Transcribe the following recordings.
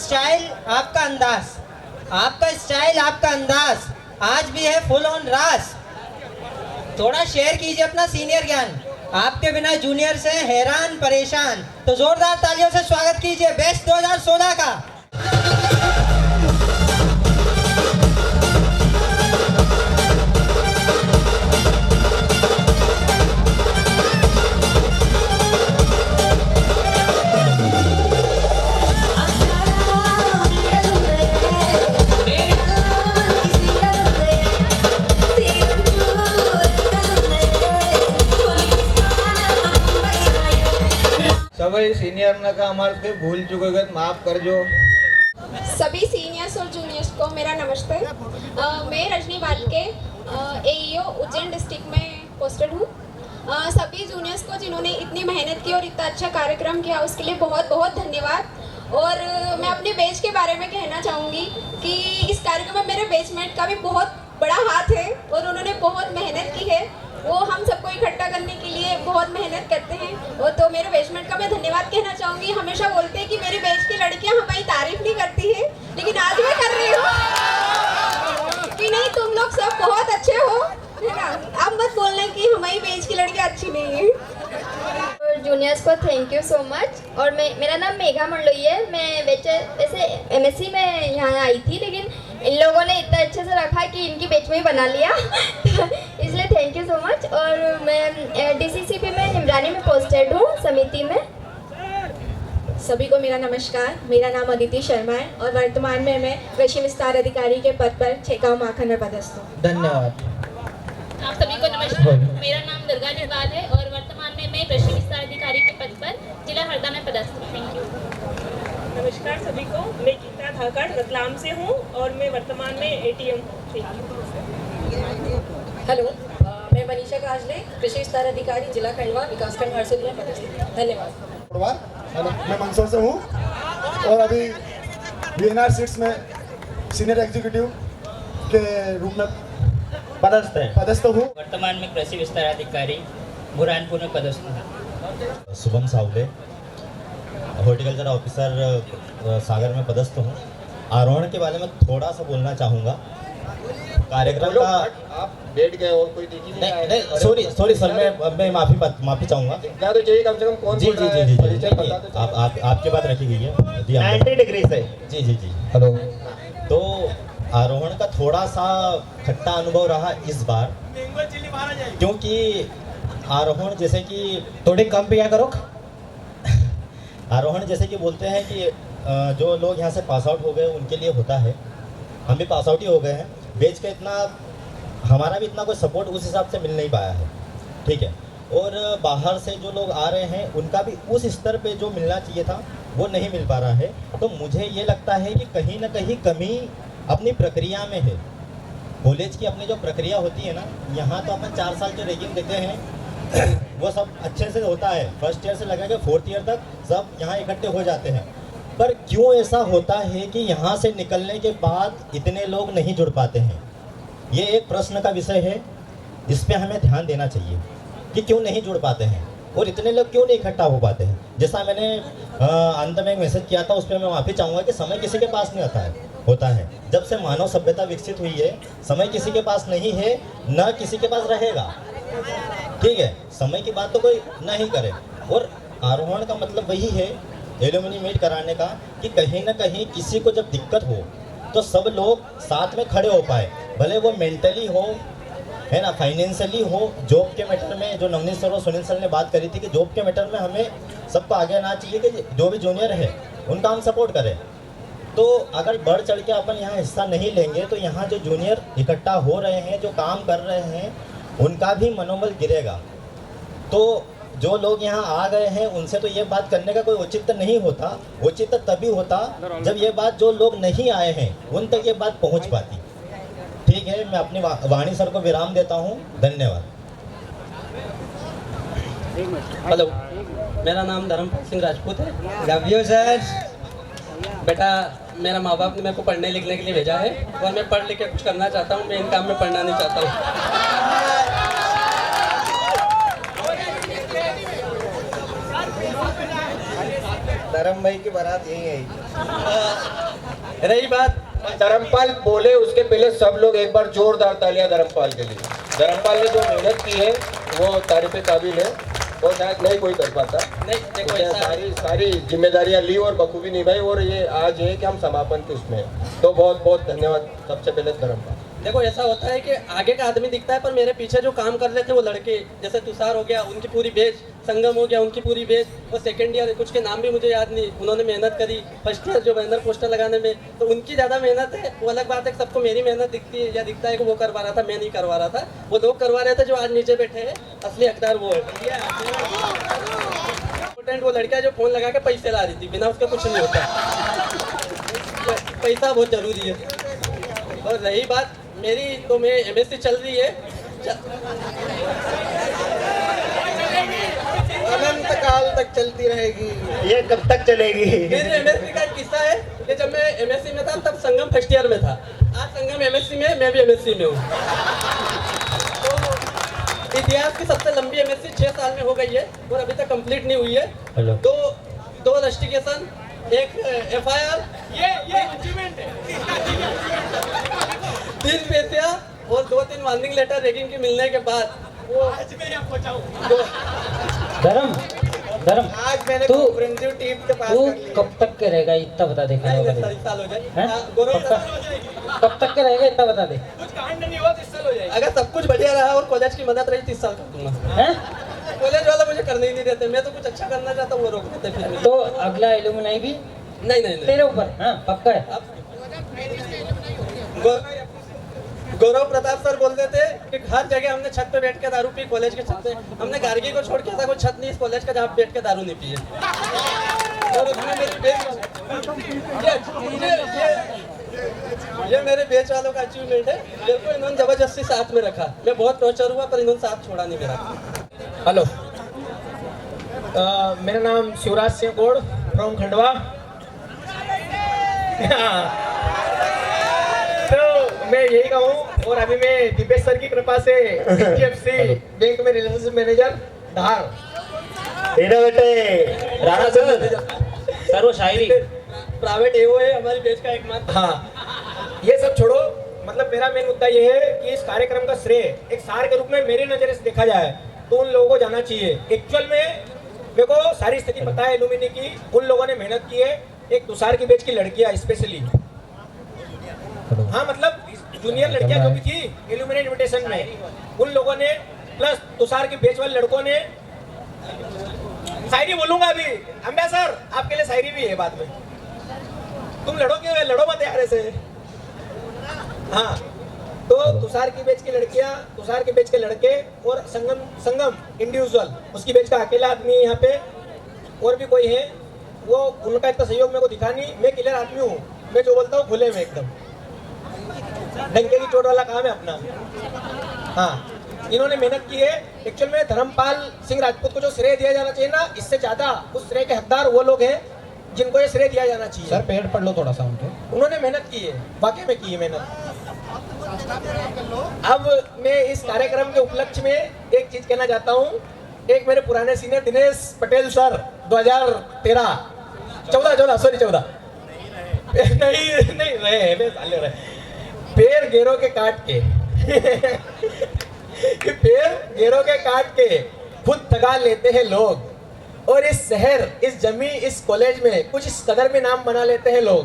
Style आपका अंदाज, आपका स्टाइल आपका अंदाज आज भी है फुल ऑन रास। थोड़ा शेयर कीजिए अपना सीनियर ज्ञान, आपके बिना जूनियर से हैरान परेशान। तो जोरदार तालियों से स्वागत कीजिए बेस्ट 2016 का। सभी सीनियर ने का हमारे से भूल चुके गए, माफ कर जो। सभी सीनियर्स और जूनियर्स को मेरा नमस्ते। मैं रजनी वालके एईओ उज्जैन डिस्ट्रिक्ट में पोस्टेड हूँ। सभी जूनियर्स को जिन्होंने इतनी मेहनत की और इतना अच्छा कार्यक्रम किया उसके लिए बहुत बहुत धन्यवाद। और मैं अपने बैच के बारे में कहना चाहूँगी कि इस कार्यक्रम में मेरे बैचमेट का भी बहुत बड़ा हाथ है और उन्होंने बहुत मेहनत की है। वो हम सबको इकट्ठा करने के लिए बहुत मेहनत करते हैं। और तो मेरे बैचमेट का मैं धन्यवाद कहना चाहूँगी। हमेशा बोलते हैं कि मेरे बैच की लड़कियाँ हमारी तारीफ नहीं करती है, लेकिन आज मैं कर रही हूँ कि नहीं तुम लोग सब बहुत अच्छे हो, है ना। अब मत बोलना कि हमारी बैच की लड़कियाँ अच्छी नहीं है। जूनियर्स को थैंक यू सो मच। और मेरा नाम मेघा मंडलोई है। मैं वैसे एमएससी में यहाँ आई थी, लेकिन इन लोगों ने इतना अच्छे से रखा कि इनकी बैच में ही बना लिया इसलिए थैंक यू सो मच। और मैं डीसीसीपी में निमरानी में पोस्टेड हूँ, समिति में। सभी को मेरा नमस्कार। मेरा नाम अदिति शर्मा है और वर्तमान में मैं कृषि विस्तार अधिकारी के पद पर छेकाव माखन में पदस्थ हूँ। धन्यवाद। आप सभी को नमस्कार। मेरा नाम दुर्गा जरवाल है और वर्तमान में मैं कृषि विस्तार अधिकारी के पद पर जिला हरदा में पदस्थ हूँ। Thank you. नमस्कार सभी को। मैं गीता धाकड़ रतलाम से हूँ और मैं वर्तमान में एटीएम हूँ। हेलो, मैं मनीषा काजले, कृषि विस्तार अधिकारी जिला खंडवा विकासखंड हरसोली में पदस्थ हूँ। धन्यवाद। मैं मंदसौर से हूँ और अभी बीएनआर सीट्स में सीनियर एग्जीक्यूटिव के रूप में पदस्थ हूँ। वर्तमान में कृषि विस्तार अधिकारी बुरहानपुर में पदस्थ हूँ। शुभम सावले, हॉर्टिकल्चर ऑफिसर सागर में पदस्थ हूँ। आरोहण के बारे में थोड़ा सा बोलना चाहूँगा। कार्यक्रम का आप बैठ गए और कोई देखी नहीं, सॉरी सर, मैं माफी चाहूँगा। क्या तो चाहिए कम से कम कौन जी बोल रहा है? जी परिचय बता दो। आपकी बात रखी गई है जी। 90 डिग्री से। जी। हेलो। तो आरोहण का थोड़ा सा खट्टा अनुभव रहा इस बार, क्योंकि आरोहण जैसे कि थोड़ी कम पिया करो। आरोहण जैसे कि बोलते हैं कि जो लोग यहाँ से पास आउट हो गए उनके लिए होता है। हम भी पास आउट ही हो गए हैं। बेच का इतना हमारा भी इतना कोई सपोर्ट उस हिसाब से मिल नहीं पाया है, ठीक है। और बाहर से जो लोग आ रहे हैं उनका भी उस स्तर पे जो मिलना चाहिए था वो नहीं मिल पा रहा है। तो मुझे ये लगता है कि कहीं ना कहीं कमी अपनी प्रक्रिया में है। कॉलेज की अपनी जो प्रक्रिया होती है ना, यहाँ तो अपन 4 साल जो रैगिंग देते हैं वो सब अच्छे से होता है। फर्स्ट ईयर से लगा के 4th ईयर तक सब यहाँ इकट्ठे हो जाते हैं। पर क्यों ऐसा होता है कि यहाँ से निकलने के बाद इतने लोग नहीं जुड़ पाते हैं? ये एक प्रश्न का विषय है। इस पे हमें ध्यान देना चाहिए कि क्यों नहीं जुड़ पाते हैं और इतने लोग क्यों नहीं इकट्ठा हो पाते हैं। जैसा मैंने अंत में एक मैसेज किया था, उस पर मैं माफ़ी चाहूँगा कि समय किसी के पास नहीं होता है। जब से मानव सभ्यता विकसित हुई है, समय किसी के पास नहीं है, न किसी के पास रहेगा, ठीक है। समय की बात तो कोई नहीं करे। और आरोहण का मतलब वही है, एल्यूमिनी मीट कराने का, कि कहीं ना कहीं किसी को जब दिक्कत हो तो सब लोग साथ में खड़े हो पाए, भले वो मेंटली हो, है ना, फाइनेंशियली हो। जॉब के मैटर में जो नवनीत सर और सुनील सर ने बात करी थी कि जॉब के मैटर में हमें सबको आगे आना चाहिए कि जो भी जूनियर है उनका हम सपोर्ट करें। तो अगर बढ़ चढ़ के अपन यहाँ हिस्सा नहीं लेंगे तो यहाँ जो जूनियर इकट्ठा हो रहे हैं, जो काम कर रहे हैं, उनका भी मनोबल गिरेगा। तो जो लोग यहाँ आ गए हैं उनसे तो ये बात करने का कोई औचित्य नहीं होता। औचित्य तभी होता जब ये बात जो लोग नहीं आए हैं उन तक ये बात पहुँच पाती। ठीक है, मैं अपनी वाणी सर को विराम देता हूँ। धन्यवाद। हेलो, मेरा नाम धर्मपाल सिंह राजपूत है। Love you sir. बेटा, मेरा माँ बाप ने मेरे को पढ़ने लिखने के लिए भेजा है और मैं पढ़ लिख के कुछ करना चाहता हूँ। मैं इन काम में पढ़ना नहीं चाहता हूँ। धर्म भाई की बारात यही आई। रही बात धर्मपाल बोले उसके पहले सब लोग एक बार जोरदार तालियां धर्मपाल के लिए। धर्मपाल ने जो मेहनत की है वो तारीफ काबिल है और शायद नहीं कोई कर पाता। नहीं देखो उसने ऐसा सारी जिम्मेदारियां ली और बखूबी निभाई और ये आज है कि हम समापन के उसमें हैं। तो बहुत बहुत धन्यवाद सबसे पहले धर्मपाल। देखो ऐसा होता है कि आगे का आदमी दिखता है पर मेरे पीछे जो काम कर रहे थे वो लड़के, जैसे तुषार हो गया उनकी पूरी बेच, संगम हो गया उनकी पूरी बेच, और सेकेंड ईयर कुछ के नाम भी मुझे याद नहीं, उन्होंने मेहनत करी। फर्स्ट ईयर जो बैनर पोस्टर लगाने में तो उनकी ज़्यादा मेहनत है, वो अलग बात है। सबको मेरी मेहनत दिखती है या दिखता है कि वो करवा रहा था, मैं नहीं करवा रहा था, वो लोग करवा रहे थे जो आज नीचे बैठे हैं। असली हकदार वो है। इम्पोर्टेंट वो लड़का जो फ़ोन लगा के पैसे ला रही थी, बिना उसका कुछ नहीं होता। पैसा बहुत ज़रूरी है। और रही बात मेरी, तो मैं MSc चल रही है, अनंत काल तक चलती रहेगी। ये कब तक चलेगी? मेरी MSc का एक किस्सा है कि जब मैं MSc में था तब संगम फर्स्ट ईयर में था। आज संगम MSc में, मैं भी MSc में हूँ। तो इतिहास की सबसे लंबी MSc 6 साल में हो गई है और अभी तक कंप्लीट नहीं हुई है। दो रस्टिकेशन, एक FIR, ये अचीवमेंट है। 3 पेशिया और 2-3 वार्निंग लेटर रैगिंग के मिलने के बाद वो आज मैं यहाँ पहुँचाऊँ। धर्म आज मैंने तू कॉम्प्रिहेंसिव टीम के पास कर लिया। कब तक के रहेगा इतना बता दे। साल हो जाए। कब तक के रहेगा इतना बता दे। कुछ कांड नहीं हुआ 30 साल हो जाएगा। अगर सब कुछ बढ़िया रहा और कॉलेज की मदद रही 30 साल कर दूंगा। कॉलेज वाला मुझे करने ही नहीं देते, मैं तो कुछ अच्छा करना चाहता हूँ वो रोक देते फिर। तो अगला एलुमनाई भी नहीं तेरे ऊपर। हाँ पक्का है। गौरव प्रताप सर बोलते थे कि हर जगह हमने छत पे बैठ के दारू पी, कॉलेज के छत पे। हमने गार्गी को छोड़ के ऐसा कोई छत नहीं इस कॉलेज का जहाँ बैठ के दारू नहीं पिए। और उसमें मेरी ये मेरे बेच वालों का अचीवमेंट है। मेरे को इन्होंने जबरदस्ती साथ में रखा, मैं बहुत टॉर्चर हुआ पर इन्होंने साथ छोड़ा नहीं मेरा। हेलो, मेरा नाम शिवराज सिंह गोड़ फ्रॉम खंडवा। तो मैं यही कहूँ, और अभी मैं दीपेश सर की कृपा से HDFC बैंक में रिलेशनशिप मैनेजर धार। तेरे बेटे राणा सर वो शायरी प्राइवेट AO है हमारी बेच का एकमात्र। हाँ, ये सब छोड़ो, मतलब मेरा मेन मुद्दा ये है कि इस कार्यक्रम का श्रेय एक सार के रूप में मेरी नज़र से देखा जाए तो उन लोगों को जाना चाहिए। एक्चुअल में मेरे को सारी स्थिति पता है एलुमिनी की, उन लोगों ने मेहनत की है। एक तुषार की बेच की लड़कियां स्पेशली, हाँ मतलब जूनियर लड़कियां जो भी थी एलुमिनी इन्विटेशन में, उन लोगों ने प्लस तुषार की बेच वाले लड़कों ने। शायरी बोलूंगा अभी, अंबिया सर आपके लिए शायरी भी है बाद में। तुम लड़ोगे, लड़ो मत यार ऐसे। हाँ, तो तुषार की बेच की लड़कियां, तुषार के बेच के लड़के और संगम इंडिविजुअल उसकी बेच का अकेला आदमी यहाँ पे, और भी कोई है वो, उनका इतना सहयोग मेरे को दिखा नहीं। मैं क्लियर आदमी हूँ, मैं जो बोलता हूँ खुले में एकदम, डंके की चोट वाला काम है अपना। हाँ, इन्होंने मेहनत की है। एक्चुअल में धर्मपाल सिंह राजपूत को जो श्रेय दिया जाना चाहिए ना, इससे ज्यादा उस श्रेय के हकदार वो लोग हैं जिनको ये श्रेय दिया जाना चाहिए। सर पेड़ पढ़ लो थोड़ा सा उनके। उन्होंने मेहनत की है, वाकई में की है मेहनत। अब मैं इस कार्यक्रम के उपलक्ष्य में एक चीज कहना चाहता हूँ। एक मेरे पुराने सीनियर दिनेश पटेल सर 2014 नहीं रहे पेड़ गेरों के काट के पेड़ गेरों के काट के खुद दगा लेते हैं लोग, और इस शहर, इस जमी, इस कॉलेज में कुछ इस कदर में नाम बना लेते हैं लोग।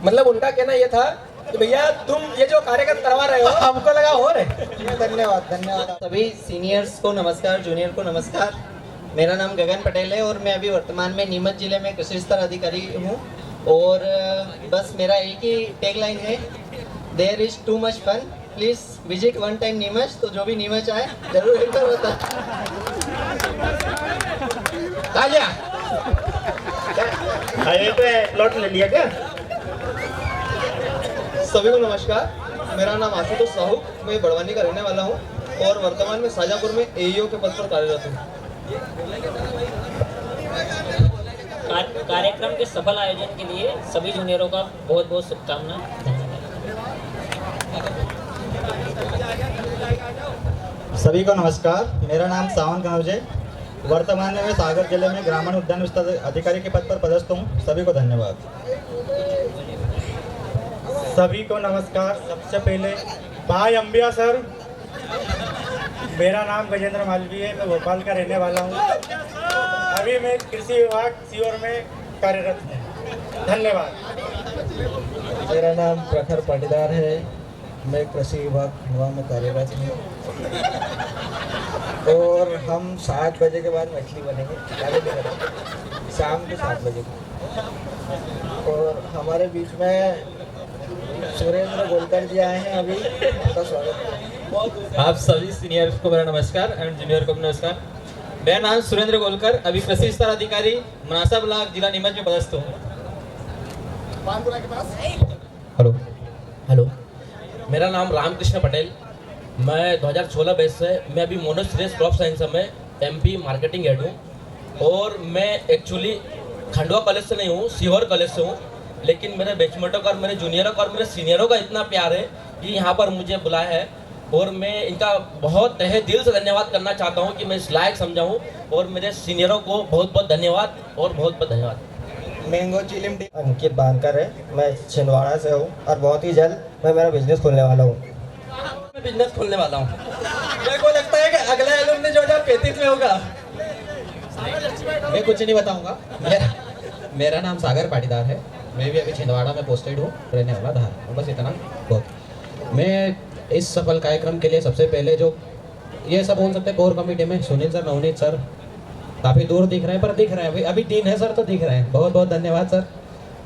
मतलब उनका कहना यह था कि भैया तुम ये जो कार्यक्रम करवा रहे हो हमको लगा हो रहे। धन्यवाद। सभी सीनियर्स को नमस्कार, जूनियर को नमस्कार। मेरा नाम गगन पटेल है और मैं अभी वर्तमान में नीमच जिले में कृषि स्तर अधिकारी हूँ। और बस मेरा एक ही टैगलाइन है, there is too much fun, please visit one time Neemuch. तो जो भी नीमच आए जरूर एंटर होता। हाईवे पे प्लॉट ले लिया क्या? सभी को नमस्कार, मेरा नाम आशुतोष साहू, मैं बड़वानी का रहने वाला हूँ और वर्तमान में शाजापुर में AEO के पद पर कार्यरत हूँ। कार्यक्रम के सफल आयोजन के लिए सभी जूनियरों का बहुत बहुत शुभकामनाएं। सभी को नमस्कार, मेरा नाम सावन कनौजे, वर्तमान में मैं सागर जिले में ग्रामीण उद्यान विस्तार अधिकारी के पद पर पदस्थ हूँ। सभी को धन्यवाद। सभी को नमस्कार। सबसे पहले भाई अंबिया सर, मेरा नाम गजेंद्र मालवीय है, मैं भोपाल का रहने वाला हूँ। अभी मैं कृषि विभाग सीहोर में कार्यरत हूँ। धन्यवाद। मेरा नाम प्रखर पाटीदार है, मैं कृषि विभाग खंडवा में कार्यरत हूँ। और हम 7 बजे के बाद मछली बनेंगे, शाम के 7 बजे को। और हमारे बीच में सुरेंद्र गोलकर जी आए हैं, अभी उनका स्वागत है। आप सभी सीनियर्स को मेरा नमस्कार एंड जूनियर को नमस्कार। मेरा नाम सुरेंद्र गोलकर, अभी कृषि विस्तार अधिकारी मनासा ब्लॉक जिला नीमच में पदस्थ हूँ। हेलो हेलो, मेरा नाम रामकृष्ण पटेल, मैं 2016 बैच से, मैं अभी मोनोस्ट्रेस क्रॉप साइंस में एमपी मार्केटिंग हेड हूँ। और मैं एक्चुअली खंडवा कॉलेज से नहीं हूँ, सीहोर कॉलेज से हूँ, लेकिन मेरे बैचमेटों का और मेरे जूनियरों का और मेरे सीनियरों का इतना प्यार है कि यहाँ पर मुझे बुलाया है। और मैं इनका बहुत तहे दिल से धन्यवाद करना चाहता हूँ कि मैं इस लायक समझाऊँ। और मेरे सीनियरों को बहुत बहुत धन्यवाद और बहुत बहुत धन्यवाद। मैंगो चिलिम अंकित बांकर है, मैं छिंदवाड़ा से हूँ और बहुत ही जल्द मैं मेरा बिजनेस खोलने वाला हूँ। मैं बिजनेस खोलने वाला हूँ। मेरे को लगता है कि अगला एलुमनी 2035 में होगा। मैं कुछ नहीं बताऊंगा। मेरा नाम सागर पाटीदार है, मैं भी अभी छिंदवाड़ा में पोस्टेड हूँ, रहने वाला धार। बस इतना बहुत। मैं इस सफल कार्यक्रम के लिए सबसे पहले जो ये सब बोल सकते हैं कोर कमेटी में सुनील सर, नवनीत सर, काफ़ी दूर दिख रहे हैं पर दिख रहे हैं, अभी 3 है सर तो दिख रहे हैं। बहुत बहुत धन्यवाद सर।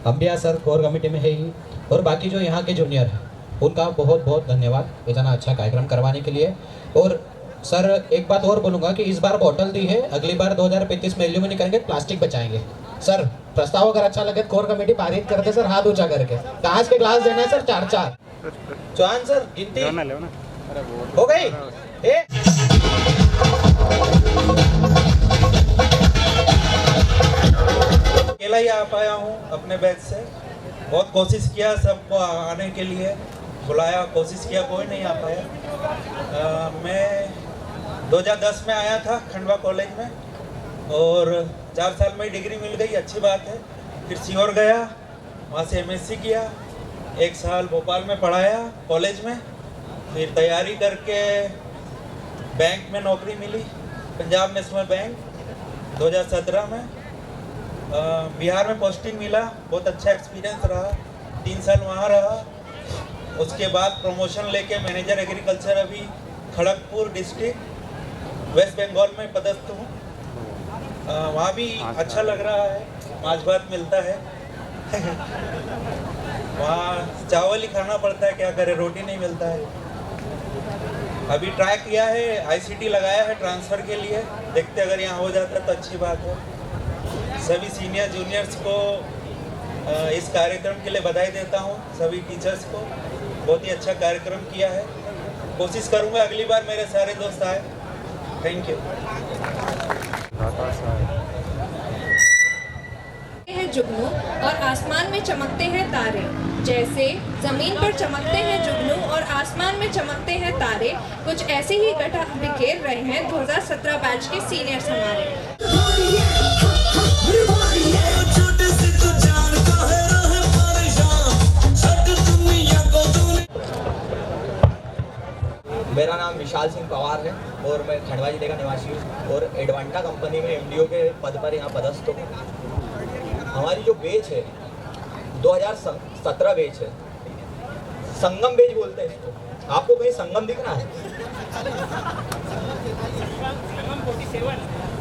अंबिया सर कोर कमेटी में है ही, और बाकी जो यहाँ के जूनियर हैं उनका बहुत बहुत धन्यवाद इतना अच्छा कार्यक्रम करवाने के लिए। और सर एक बात और बोलूँगा कि इस बार बॉटल दी है, अगली बार 2035 में एल्यूमिनियम करेंगे, प्लास्टिक बचाएंगे। सर प्रस्ताव अगर अच्छा लगे कोर कमेटी पारित करते सर, हाथ ऊंचा करके। कांच के ग्लास देना है सर, 4-4। चौहान सर गिनती हो गई। अकेला ही आ पाया हूँ अपने बैच से। बहुत कोशिश किया सबको आने के लिए, बुलाया, कोशिश किया, कोई नहीं आ पाया। मैं 2010 में आया था खंडवा कॉलेज में, और 4 साल में डिग्री मिल गई, अच्छी बात है। फिर सीहोर गया, वहाँ से MSc किया, 1 साल भोपाल में पढ़ाया कॉलेज में। फिर तैयारी करके बैंक में नौकरी मिली, पंजाब नेशनल बैंक 2017 में। बिहार में पोस्टिंग मिला, बहुत अच्छा एक्सपीरियंस रहा, 3 साल वहाँ रहा। उसके बाद प्रमोशन लेके मैनेजर एग्रीकल्चर अभी खड़गपुर डिस्ट्रिक्ट वेस्ट बंगाल में पदस्थ हूँ। वहाँ भी अच्छा लग रहा है, माछ भात मिलता है। वहाँ चावल ही खाना पड़ता है, क्या करे, रोटी नहीं मिलता है। अभी ट्राई किया है, ICT लगाया है ट्रांसफ़र के लिए, देखते अगर यहाँ हो जाता है तो अच्छी बात है। सभी सीनियर जूनियर्स को इस कार्यक्रम के लिए बधाई देता हूँ, सभी टीचर्स को। बहुत ही अच्छा कार्यक्रम किया है, कोशिश करूँगा अगली बार मेरे सारे दोस्त आए। Thank you. है जुगनू और आसमान में चमकते हैं तारे, जैसे जमीन पर चमकते हैं जुगनू और आसमान में चमकते हैं तारे, कुछ ऐसे ही गठा बिखेर रहे हैं 2017 बैच के सीनियर्स हमारे। मेरा नाम विशाल सिंह पवार है और मैं खंडवा जिले का निवासी हूँ और एडवांटा कंपनी में MDO के पद पर यहाँ पदस्थ हूँ। हमारी जो बेच है 2017 बेच है, संगम बेच बोलते हैं इसको। आपको कहीं संगम दिख रहा है?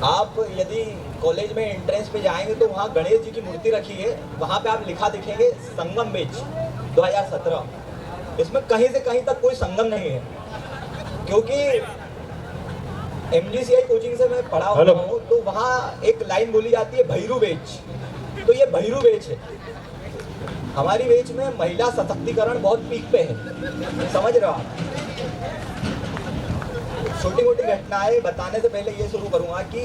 आप यदि कॉलेज में एंट्रेंस पे जाएंगे तो वहाँ गणेश जी की मूर्ति रखी है, वहाँ पे आप लिखा दिखेंगे संगम बेच 2017। इसमें कहीं से कहीं तक कोई संगम नहीं है, क्योंकि MGCI कोचिंग से मैं पढ़ा हुआ हूँ, तो वहाँ एक लाइन बोली जाती है भैरू बेच, तो ये भैरू बेच है। हमारी बेच में महिला सशक्तिकरण बहुत पीक पे है, समझ रहे हो आप। छोटी मोटी घटनाएं बताने से पहले ये शुरू करूँगा कि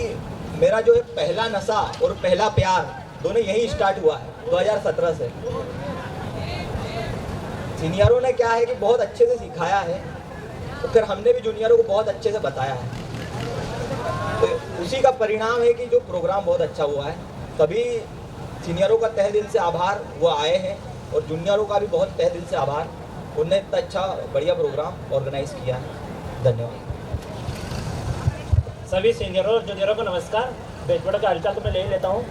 मेरा जो है पहला नशा और पहला प्यार दोनों यही स्टार्ट हुआ है 2017 से। सीनियरों ने क्या है कि बहुत अच्छे से सिखाया है, तो फिर हमने भी जूनियरों को बहुत अच्छे से बताया है, तो उसी का परिणाम है कि जो प्रोग्राम बहुत अच्छा हुआ है। सभी सीनियरों का तहे दिल से आभार, वो आए हैं और जूनियरों का भी बहुत तहे दिल से आभार, उनने इतना अच्छा बढ़िया प्रोग्राम ऑर्गेनाइज किया है। धन्यवाद। सभी सीनियरों और जूनियरों को नमस्कार। बेजबड़ा का हालचाल तो मैं ले ही लेता हूँ।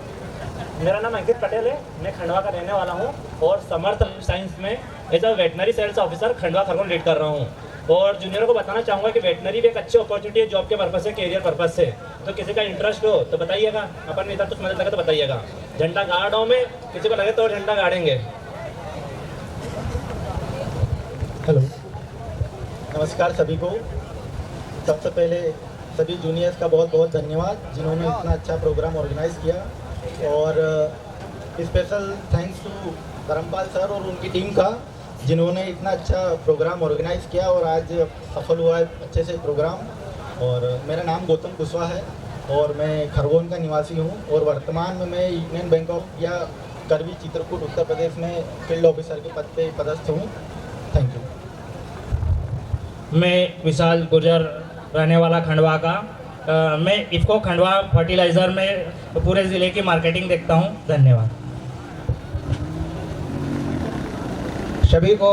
मेरा नाम अंकित पटेल है, मैं खंडवा का रहने वाला हूँ और समर्थ साइंस में as a veterinary sales officer Khandwa Khargone lead कर रहा हूँ। और जूनियरों को बताना चाहूँगा कि वेटनरी भी एक अच्छी अपॉर्चुनिटी है जॉब के पर्पज़ से, करियर पर्पज़ से। तो किसी का इंटरेस्ट हो तो बताइएगा, अपन इधर कुछ मदद लगे तो बताइएगा। झंडा गाड़ों में किसी को लगे तो झंडा गाड़ेंगे। हेलो, नमस्कार सभी को। सबसे पहले सभी जूनियर्स का बहुत बहुत धन्यवाद जिन्होंने इतना अच्छा प्रोग्राम ऑर्गेनाइज किया, और special thanks to Dharmpal sir और उनकी टीम का जिन्होंने इतना अच्छा प्रोग्राम ऑर्गेनाइज किया और आज सफल हुआ है अच्छे से प्रोग्राम। और मेरा नाम गौतम कुशवाहा है और मैं खरगोन का निवासी हूँ और वर्तमान में मैं यूनियन बैंक ऑफ इंडिया करवी चित्रकूट उत्तर प्रदेश में फील्ड ऑफिसर के पद पे पदस्थ हूँ। Thank you. मैं विशाल गुर्जर रहने वाला खंडवा का। मैं इफ़को खंडवा फर्टिलाइज़र में पूरे ज़िले की मार्केटिंग देखता हूँ। धन्यवाद। सभी को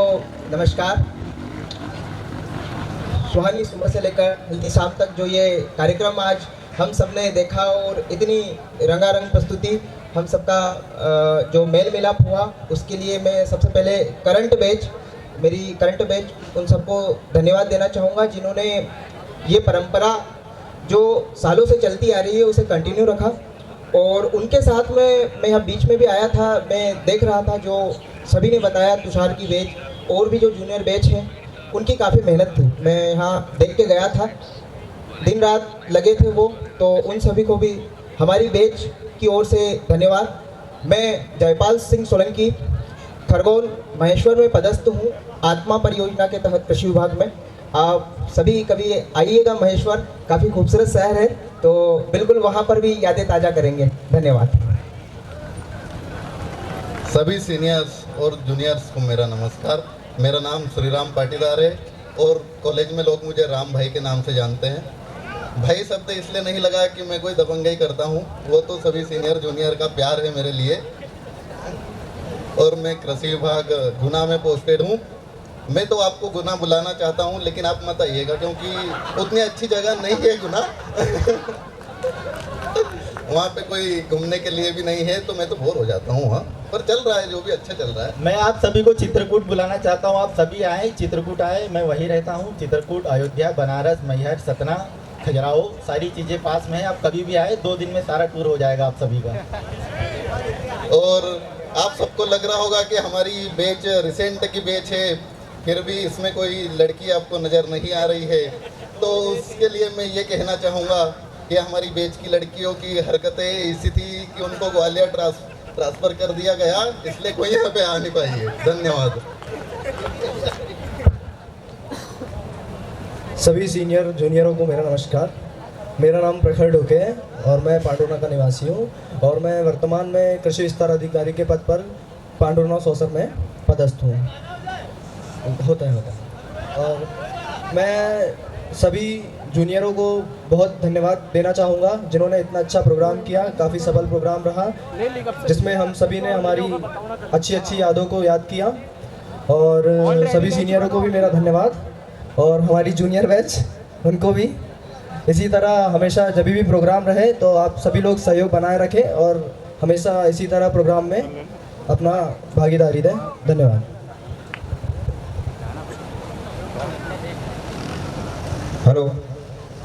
नमस्कार। सुहानी सुबह से लेकर हल्की शाम तक जो ये कार्यक्रम आज हम सब ने देखा और इतनी रंगारंग प्रस्तुति हम सबका जो मेल मिलाप हुआ, उसके लिए मैं सबसे पहले मेरी करंट बैच उन सबको धन्यवाद देना चाहूँगा जिन्होंने ये परंपरा जो सालों से चलती आ रही है उसे कंटिन्यू रखा। और उनके साथ में मैं यहाँ बीच में भी आया था, मैं देख रहा था जो सभी ने बताया, तुषार की बैच और भी जो जूनियर बैच हैं उनकी काफ़ी मेहनत थी। मैं यहाँ देख के गया था, दिन रात लगे थे वो, तो उन सभी को भी हमारी बैच की ओर से धन्यवाद। मैं जयपाल सिंह सोलंकी खरगोन महेश्वर में पदस्थ हूँ, आत्मा परियोजना के तहत कृषि विभाग में। आप सभी कभी आइएगा महेश्वर, काफ़ी खूबसूरत शहर है, तो बिल्कुल वहाँ पर भी यादें ताज़ा करेंगे। धन्यवाद। सभी सीनियर्स और जूनियर्स को मेरा नमस्कार। मेरा नाम श्रीराम पाटीदार है और कॉलेज में लोग मुझे राम भाई के नाम से जानते हैं। भाई शब्द इसलिए नहीं लगा कि मैं कोई दबंगई करता हूँ, वो तो सभी सीनियर जूनियर का प्यार है मेरे लिए। और मैं कृषि विभाग गुना में पोस्टेड हूँ। मैं तो आपको गुना बुलाना चाहता हूँ, लेकिन आप मत आइएगा क्योंकि उतनी अच्छी जगह नहीं है गुना। वहाँ पे कोई घूमने के लिए भी नहीं है, तो मैं तो बोर हो जाता हूँ। हाँ, पर चल रहा है, जो भी अच्छा चल रहा है। मैं आप सभी को चित्रकूट बुलाना चाहता हूँ। आप सभी आए, चित्रकूट आए, मैं वहीं रहता हूँ। चित्रकूट, अयोध्या, बनारस, मैहर, सतना, खजुराहो, सारी चीज़ें पास में है। आप कभी भी आए, 2 दिन में सारा टूर हो जाएगा आप सभी का। और आप सबको लग रहा होगा कि हमारी बैच रिसेंट की बैच है, फिर भी इसमें कोई लड़की आपको नज़र नहीं आ रही है, तो उसके लिए मैं ये कहना चाहूँगा कि हमारी बैच की लड़कियों की हरकतें ऐसी थी कि उनको ग्वालियर ट्रांसफ़र कर दिया गया, इसलिए कोई यहाँ पे आ नहीं पाई है। धन्यवाद। सभी सीनियर जूनियरों को मेरा नमस्कार। मेरा नाम प्रखर ढोके है और मैं पांडुरना का निवासी हूँ और मैं वर्तमान में कृषि विस्तार अधिकारी के पद पर पांडुरना सौसर में पदस्थ हूँ। होता है। और मैं सभी जूनियरों को बहुत धन्यवाद देना चाहूँगा जिन्होंने इतना अच्छा प्रोग्राम किया। काफ़ी सफल प्रोग्राम रहा जिसमें हम सभी ने हमारी अच्छी यादों को याद किया। और सभी सीनियरों को भी मेरा धन्यवाद और हमारी जूनियर बैच उनको भी। इसी तरह हमेशा जब भी प्रोग्राम रहे तो आप सभी लोग सहयोग बनाए रखें और हमेशा इसी तरह प्रोग्राम में अपना भागीदारी दें। धन्यवाद। हेलो,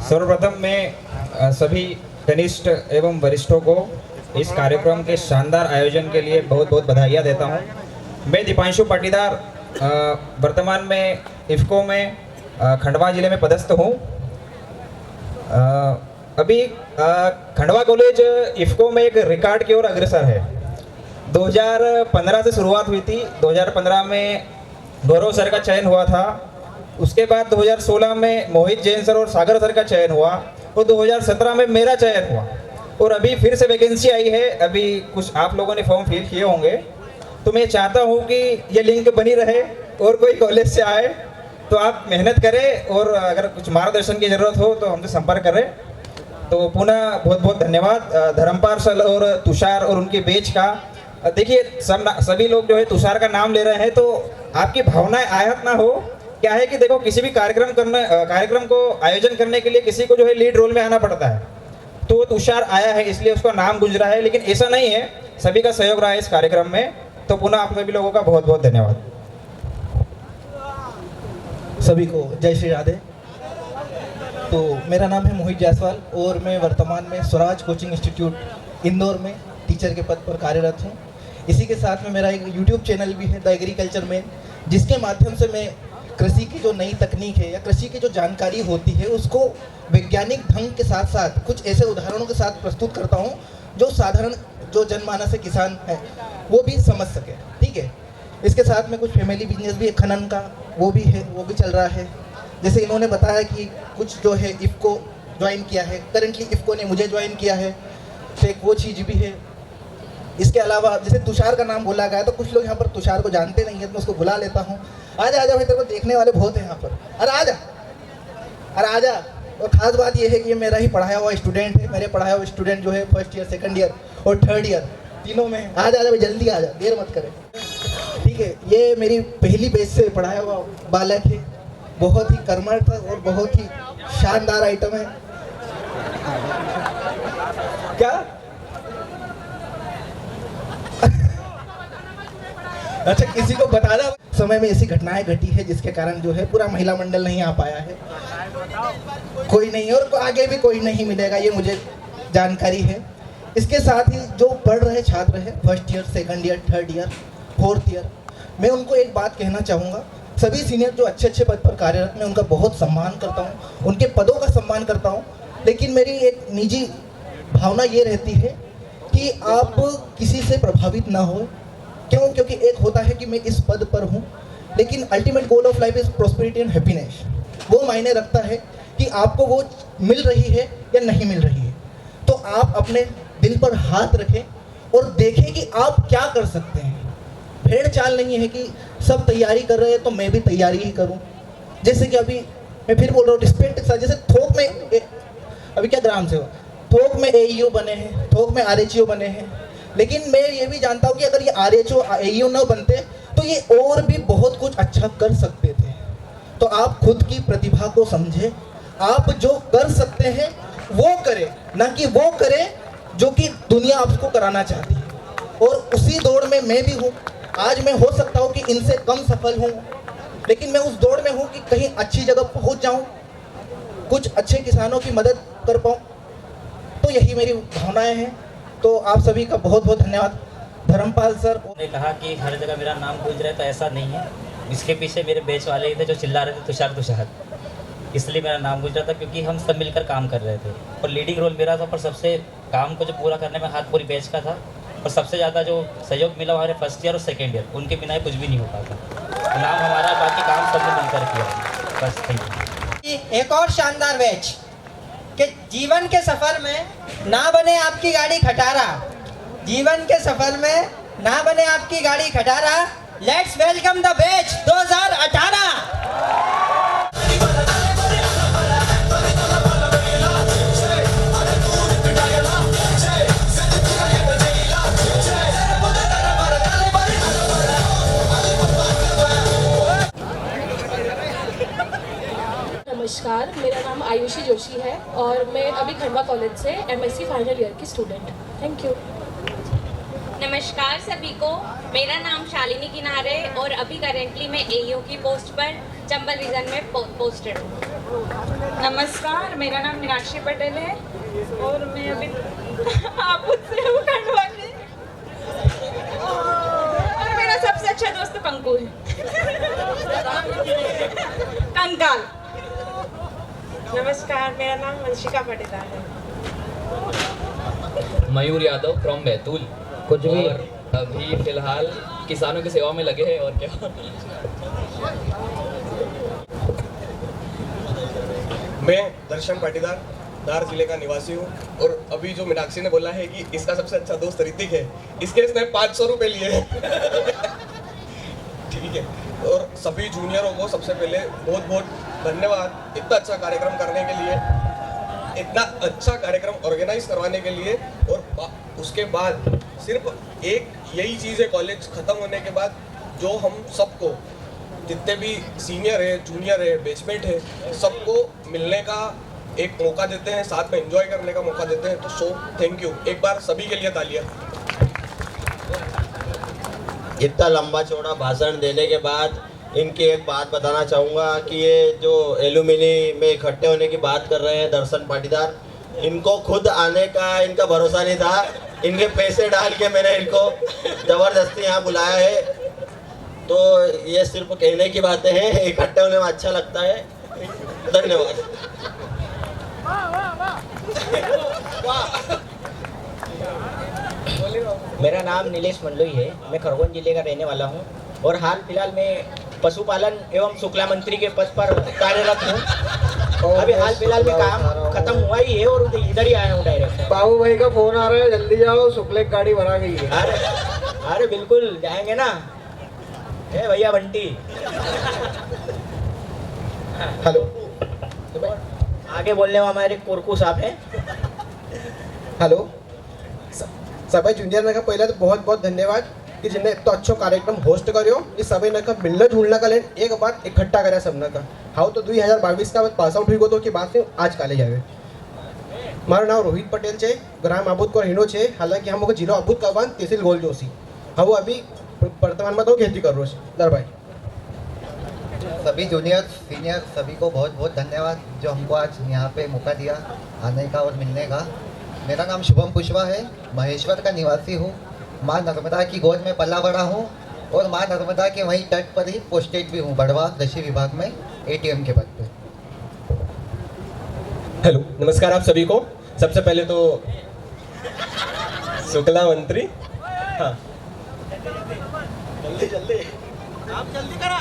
सर्वप्रथम मैं सभी कनिष्ठ एवं वरिष्ठों को इस कार्यक्रम के शानदार आयोजन के लिए बहुत बहुत बधाइयाँ देता हूँ। मैं दीपांशु पाटीदार वर्तमान में इफ़को में खंडवा ज़िले में पदस्थ हूँ। अभी खंडवा कॉलेज इफ़को में एक रिकॉर्ड की ओर अग्रसर है। 2015 से शुरुआत हुई थी। 2015 में गौरव सर का चयन हुआ था। उसके बाद 2016 में मोहित जैन सर और सागर सर का चयन हुआ और 2017 में मेरा चयन हुआ और अभी फिर से वैकेंसी आई है। अभी कुछ आप लोगों ने फॉर्म फिल किए होंगे, तो मैं चाहता हूँ कि ये लिंक बनी रहे और कोई कॉलेज से आए तो आप मेहनत करें और अगर कुछ मार्गदर्शन की ज़रूरत हो तो हमसे संपर्क करें। तो पुनः बहुत बहुत धन्यवाद धर्मपाल सर और तुषार और उनके बैच का देखिए सभी लोग जो है तुषार का नाम ले रहे हैं, तो आपकी भावनाएं आहत ना हो। क्या है कि देखो, किसी भी कार्यक्रम को आयोजन करने के लिए किसी को जो है लीड रोल में आना पड़ता है, तो वो तुषार आया है इसलिए उसका नाम गुंज रहा है, लेकिन ऐसा नहीं है, सभी का सहयोग रहा है इस कार्यक्रम में। तो पुनः आप सभी लोगों का बहुत बहुत धन्यवाद। सभी को जय श्री राधे। तो मेरा नाम है मोहित जायसवाल और मैं वर्तमान में स्वराज कोचिंग इंस्टीट्यूट इंदौर में टीचर के पद पर कार्यरत हूँ। इसी के साथ में मेरा एक यूट्यूब चैनल भी है, द एग्रीकल्चर मैन, जिसके माध्यम से मैं कृषि की जो नई तकनीक है या कृषि की जो जानकारी होती है उसको वैज्ञानिक ढंग के साथ साथ कुछ ऐसे उदाहरणों के साथ प्रस्तुत करता हूँ जो साधारण जो जनमानस किसान है वो भी समझ सके। ठीक है, इसके साथ में कुछ फैमिली बिजनेस भी है, खनन का वो भी है, वो भी चल रहा है। जैसे इन्होंने बताया कि कुछ जो है इफ़को ज्वाइन किया है, करेंटली इफ़को ने मुझे ज्वाइन किया है, तो एक वो चीज़ भी है। इसके अलावा जैसे तुषार का नाम बोला गया, तो कुछ लोग यहाँ पर तुषार को जानते नहीं है, तो मैं उसको बुला लेता हूँ। आजा आजा भाई, तेरे को देखने वाले बहुत हैं यहाँ पर, अरे आजा, अरे आजा। और ख़ास बात ये है कि ये मेरा ही पढ़ाया हुआ स्टूडेंट है, मेरे पढ़ाया हुआ स्टूडेंट जो है फर्स्ट ईयर, सेकंड ईयर और थर्ड ईयर तीनों में। आजा आजा भाई, जल्दी आजा, देर मत करें। ठीक है, ये मेरी पहली बैच से पढ़ाया हुआ बालक है, बहुत ही कर्मठ और बहुत ही शानदार आइटम है। क्या अच्छा, किसी को बताना समय में ऐसी घटनाएं घटी है जिसके कारण जो है पूरा महिला मंडल नहीं आ पाया है। कोई नहीं, और आगे भी कोई नहीं मिलेगा, ये मुझे जानकारी है। इसके साथ ही जो पढ़ रहे छात्र हैं first year, second year, third year, fourth year, मैं उनको एक बात कहना चाहूँगा। सभी सीनियर जो अच्छे अच्छे पद पर कार्यरत, मैं उनका बहुत सम्मान करता हूँ, उनके पदों का सम्मान करता हूँ, लेकिन मेरी एक निजी भावना ये रहती है कि आप किसी से प्रभावित ना हो। क्यों? क्योंकि एक होता है कि मैं इस पद पर हूँ, लेकिन ultimate goal of life is prosperity and happiness. वो मायने रखता है कि आपको वो मिल रही है या नहीं मिल रही है। तो आप अपने दिल पर हाथ रखें और देखें कि आप क्या कर सकते हैं। भेड़ चाल नहीं है कि सब तैयारी कर रहे हैं तो मैं भी तैयारी ही करूं। जैसे कि अभी मैं फिर बोल रहा हूँ रिस्पेक्ट के साथ, जैसे थोक में अभी क्या ग्राम से हो, थोक में AEO बने हैं, थोक में RHO बने हैं, लेकिन मैं ये भी जानता हूँ कि अगर ये RHO AEO न बनते तो ये और भी बहुत कुछ अच्छा कर सकते थे। तो आप खुद की प्रतिभा को समझें, आप जो कर सकते हैं वो करें, ना कि वो करें जो कि दुनिया आपको कराना चाहती है। और उसी दौड़ में मैं भी हूँ। आज मैं हो सकता हूँ कि इनसे कम सफल हूँ, लेकिन मैं उस दौड़ में हूँ कि कहीं अच्छी जगह पहुँच जाऊँ, कुछ अच्छे किसानों की मदद कर पाऊँ। तो यही मेरी भावनाएं हैं। तो आप सभी का बहुत बहुत धन्यवाद। धर्मपाल सर ने कहा कि हर जगह मेरा नाम गूंज रहा है, तो ऐसा नहीं है। इसके पीछे मेरे बैच वाले ही थे जो चिल्ला रहे थे तुषार तुषार, इसलिए मेरा नाम गूंज रहा था, क्योंकि हम सब मिलकर काम कर रहे थे और लीडिंग रोल मेरा था। पर सबसे काम को जो पूरा करने में हाथ पूरी बैच का था, और सबसे ज़्यादा जो सहयोग मिला हमारे फर्स्ट ईयर और सेकेंड ईयर, उनके बिना कुछ भी नहीं हो पाता। नाम हमारा, बाकी काम सबने मिलकर किया। बस थैंक यू। एक और शानदार बैच कि जीवन के सफर में ना बने आपकी गाड़ी खटारा, जीवन के सफर में ना बने आपकी गाड़ी खटारा। Let's welcome the batch 2018। नमस्कार, मेरा नाम आयुषी जोशी है और मैं अभी खंडवा कॉलेज से MSc फाइनल ईयर की स्टूडेंट। Thank you. नमस्कार सभी को, मेरा नाम शालिनी किनारे और अभी करेंटली मैं AEO की पोस्ट पर चंबल रीजन में पोस्टेड हूँ। नमस्कार, मेरा नाम मीनाक्षी पटेल है और मैं अभी आप मुझसे हूँ खंडवा में, और मेरा सबसे अच्छा दोस्त कंकु है, कंकाल। नमस्कार, मेरा नाम वंशिका पाटीदार है। मयूर यादव फ्रॉम बैतूल। कुछ भी और अभी फिलहाल किसानों की सेवा में लगे हैं। और क्या, मैं दर्शन पाटीदार धार जिले का निवासी हूँ। और अभी जो मीनाक्षी ने बोला है कि इसका सबसे अच्छा दोस्त ऋतिक है, इसके इसने 500 रुपये लिए हैं। ठीक है, और सभी जूनियरों को सबसे पहले बहुत बहुत धन्यवाद इतना अच्छा कार्यक्रम करने के लिए, इतना अच्छा कार्यक्रम ऑर्गेनाइज करवाने के लिए। और उसके बाद सिर्फ एक यही चीज़ है कॉलेज ख़त्म होने के बाद, जो हम सबको जितने भी सीनियर है, जूनियर है, बेचमेट है, सबको मिलने का एक मौका देते हैं, साथ में एंजॉय करने का मौका देते हैं। तो सो थैंक यू, एक बार सभी के लिए तालियां। इतना लंबा चौड़ा भाषण देने के बाद इनकी एक बात बताना चाहूँगा कि ये जो एलुमिनी में इकट्ठे होने की बात कर रहे हैं दर्शन पाटीदार, इनको खुद आने का इनका भरोसा नहीं था, इनके पैसे डाल के मैंने इनको ज़बरदस्ती यहाँ बुलाया है। तो ये सिर्फ कहने की बातें हैं, इकट्ठे होने में अच्छा लगता है। धन्यवाद। मेरा नाम नीलेश मंडलोई है, मैं खरगोन जिले का रहने वाला हूँ और हाल फिलहाल में पशुपालन एवं शुक्ला मंत्री के पद पर कार्यरत हूँ। अभी हाल फिलहाल में काम खत्म हुआ ही है और इधर ही आया हूँ डायरेक्ट। बाबू भाई का फोन आ रहा है, जल्दी जाओ, शुक्ला की गाड़ी भरा गई है। अरे बिल्कुल जाएंगे ना, ए भैया बंटी। हेलो, आगे बोलने वाले हमारे कोरकू साहब हैं। हेलो, सभी जूनियर ने का पहले तो बहुत बहुत धन्यवाद कि जिन्हें इतना अच्छा कार्यक्रम होस्ट करो। इस सभी ने का मिलना जुलना का लेन एक बार इकट्ठा करा सबने का। हाँ तो 2022 का पास आउट हुई तो की बात नहीं आज काले जावे। मारा नाम रोहित पटेल छे, ग्राम आबूद को हिनो छे। हालांकि हम जिला आबूद का तहसील गोल जोशी। हाँ वो अभी वर्तमान में तो खेती कर रहा है। दर भाई सभी जूनियर सीनियर सभी को बहुत बहुत धन्यवाद जो हमको आज यहाँ पे मौका दिया आने का और मिलने का। मेरा नाम शुभम कुशवाहा है, महेश्वर का निवासी हूँ। माँ नर्मदा की गोद में पला बड़ा हूँ और माँ नर्मदा के वहीं तट पर ही पोस्टेड भी हूँ, बड़वा कृषि विभाग में ATM के पद पे। हेलो, नमस्कार आप सभी को। सबसे पहले तो शुक्ला मंत्री, हाँ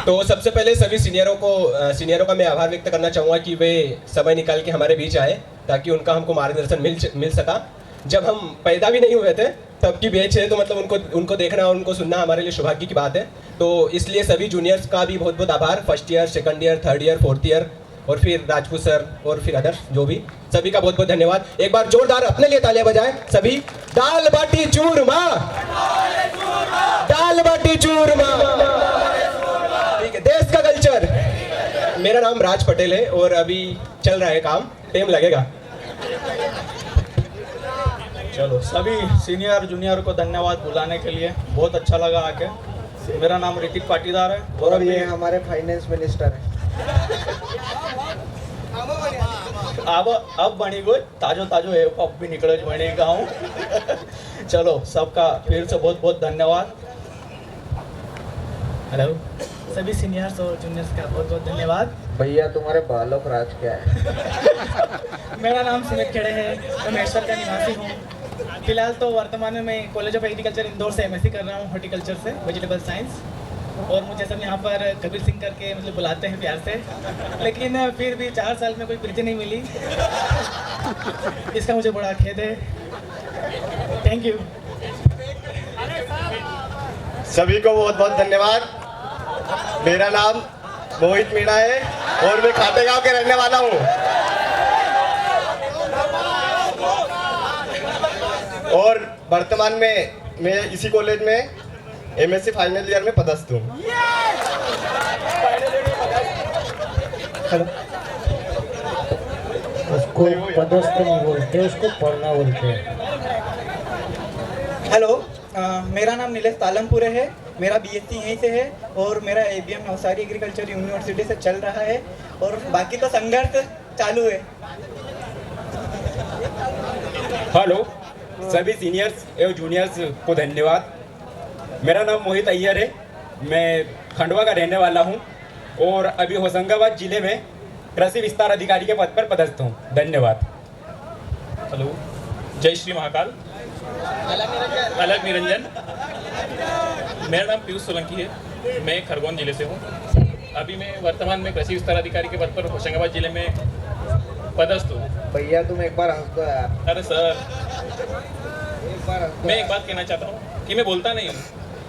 तो सबसे पहले सभी सीनियरों का मैं आभार व्यक्त करना चाहूँगा कि वे समय निकाल के हमारे बीच आए ताकि उनका हमको मार्गदर्शन मिल सका। जब हम पैदा भी नहीं हुए थे तब की बैच है, तो मतलब उनको देखना और उनको सुनना हमारे लिए सौभाग्य की बात है। तो इसलिए सभी जूनियर्स का भी बहुत बहुत आभार, first year, second year, third year, fourth year और फिर राजपूत सर और फिर अदर्स जो भी, सभी का बहुत बहुत धन्यवाद। एक बार जोरदार अपने लिए तालियां बजाएं सभी। दाल बाटी चूरमा, दाल बाटी चूरमा, ठीक है। देश का कल्चर। मेरा नाम राज पटेल है और अभी चल रहा है काम, टाइम लगेगा। चलो, सभी सीनियर जूनियर को धन्यवाद बुलाने के लिए, बहुत अच्छा लगा आके। मेरा नाम ऋतिक पाटीदार है और ये हमारे फाइनेंस मिनिस्टर है। अब बनी गई ताजो ताजो है, अब भी निकल बनेगा हूँ। चलो, सबका फिर से बहुत बहुत धन्यवाद। हेलो, सभी सीनियर्स और जूनियर्स का बहुत बहुत धन्यवाद। भैया तुम्हारे बालों का राज क्या है? मेरा नाम सुमित खेड़े है, मैं महेश्वर का निवासी हूँ। फिलहाल तो वर्तमान में मैं कॉलेज ऑफ एग्रीकल्चर इंदौर से MSc कर रहा हूँ, हॉर्टिकल्चर से, वेजिटेबल साइंस। और मुझे सब यहाँ पर कबीर सिंह करके मतलब बुलाते हैं प्यार से, लेकिन फिर भी 4 साल में कोई परिचय नहीं मिली, इसका मुझे बड़ा खेद है। Thank you. सभी को बहुत बहुत धन्यवाद। मेरा नाम मोहित मीणा है और मैं खातेगांव के रहने वाला हूँ और वर्तमान में मैं इसी कॉलेज में MSc फाइनल ईयर में पदस्थ हूँ। उसको पदस्थ नहीं बोलते, उसको पढ़ना बोलते हैं। हेलो, मेरा नाम नीलेश तालमपुरे है, मेरा BSc यहीं से है और मेरा ABM नवसारी एग्रीकल्चर यूनिवर्सिटी से चल रहा है और बाकी तो संघर्ष चालू है। हेलो, सभी सीनियर्स एवं जूनियर्स को धन्यवाद। मेरा नाम मोहित अय्यर है, मैं खंडवा का रहने वाला हूं और अभी होशंगाबाद जिले में कृषि विस्तार अधिकारी के पद पर पदस्थ हूं। धन्यवाद। हेलो, जय श्री महाकाल। अलग निरंजन। मेरा नाम पीयूष सोलंकी है, मैं खरगोन जिले से हूँ। अभी मैं वर्तमान में कृषि विस्तार अधिकारी के पद पर होशंगाबाद जिले में पदस्थ हूँ। भैया तुम एक बार हंस दो यार। अरे सर, मैं एक बात कहना चाहता हूँ कि मैं बोलता नहीं हूँ,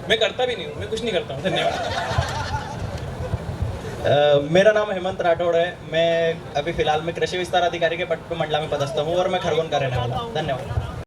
मैं करता भी नहीं हूँ, मैं कुछ नहीं करता हूँ। धन्यवाद। मेरा नाम हेमंत राठौड़ है, मैं अभी फिलहाल में कृषि विस्तार अधिकारी के पद पर मंडला में पदस्थ हूँ और मैं खरगोन का रहने वाला हूँ। धन्यवाद।